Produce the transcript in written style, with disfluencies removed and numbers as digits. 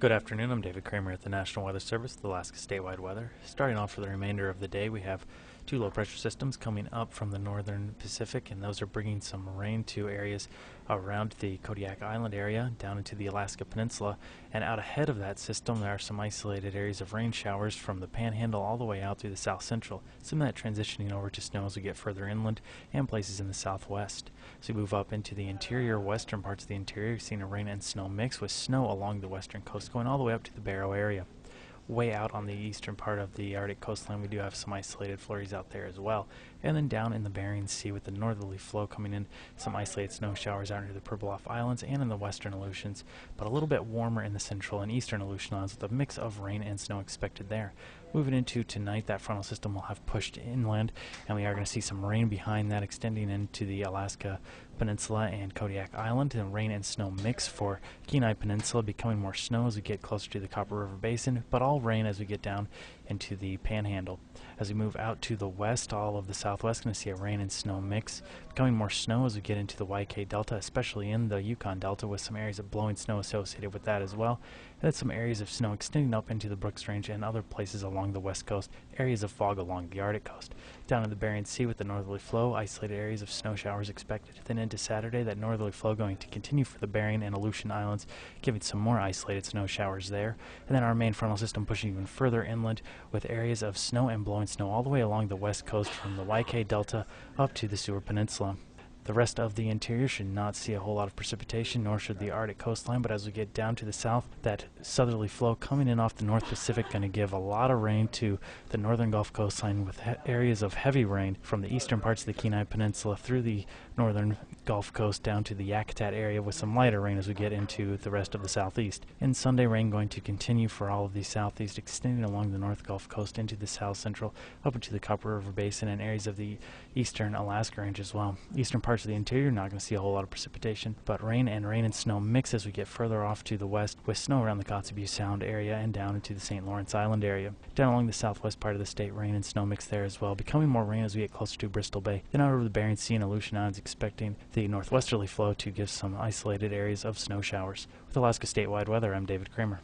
Good afternoon, I'm David Kramer at the National Weather Service, the Alaska statewide weather. Starting off for the remainder of the day, we have two low pressure systems coming up from the northern Pacific, and those are bringing some rain to areas around the Kodiak Island area, down into the Alaska Peninsula, and out ahead of that system there are some isolated areas of rain showers from the Panhandle all the way out through the South Central, some of that transitioning over to snow as we get further inland and places in the southwest. As we move up into the interior, western parts of the interior, you're seeing a rain and snow mix with snow along the western coast going all the way up to the Barrow area. Way out on the eastern part of the Arctic coastline, we do have some isolated flurries out there as well. And then down in the Bering Sea with the northerly flow coming in, some isolated snow showers out near the Pribilof Islands and in the western Aleutians, but a little bit warmer in the central and eastern Aleutian Islands with a mix of rain and snow expected there. Moving into tonight, that frontal system will have pushed inland, and we are going to see some rain behind that extending into the Alaska Peninsula and Kodiak Island, and rain and snow mix for Kenai Peninsula, becoming more snow as we get closer to the Copper River Basin, but all rain as we get down into the Panhandle. As we move out to the west, all of the southwest, going to see a rain and snow mix, becoming more snow as we get into the YK Delta, especially in the Yukon Delta, with some areas of blowing snow associated with that as well. And then some areas of snow extending up into the Brooks Range and other places along the west coast, areas of fog along the Arctic coast. Down in the Bering Sea with the northerly flow, isolated areas of snow showers expected. Then into Saturday, that northerly flow going to continue for the Bering and Aleutian Islands, giving some more isolated snow showers there. And then our main frontal system pushing even further inland with areas of snow and blowing snow all the way along the west coast from the YK Delta up to the Seward Peninsula. The rest of the interior should not see a whole lot of precipitation, nor should the Arctic coastline, but as we get down to the south, that southerly flow coming in off the North Pacific going to give a lot of rain to the northern Gulf coastline, with areas of heavy rain from the eastern parts of the Kenai Peninsula through the northern Gulf Coast down to the Yakutat area, with some lighter rain as we get into the rest of the southeast. And Sunday, rain going to continue for all of the southeast, extending along the North Gulf Coast into the south central, up into the Copper River Basin and areas of the eastern Alaska Range as well. Eastern parts of the interior, not going to see a whole lot of precipitation, but rain and snow mix as we get further off to the west, with snow around the Kotzebue Sound area and down into the St. Lawrence Island area. Down along the southwest part of the state, rain and snow mix there as well, becoming more rain as we get closer to Bristol Bay. Then out over the Bering Sea and Aleutian Islands, expecting the northwesterly flow to give some isolated areas of snow showers. With Alaska statewide weather, I'm David Kramer.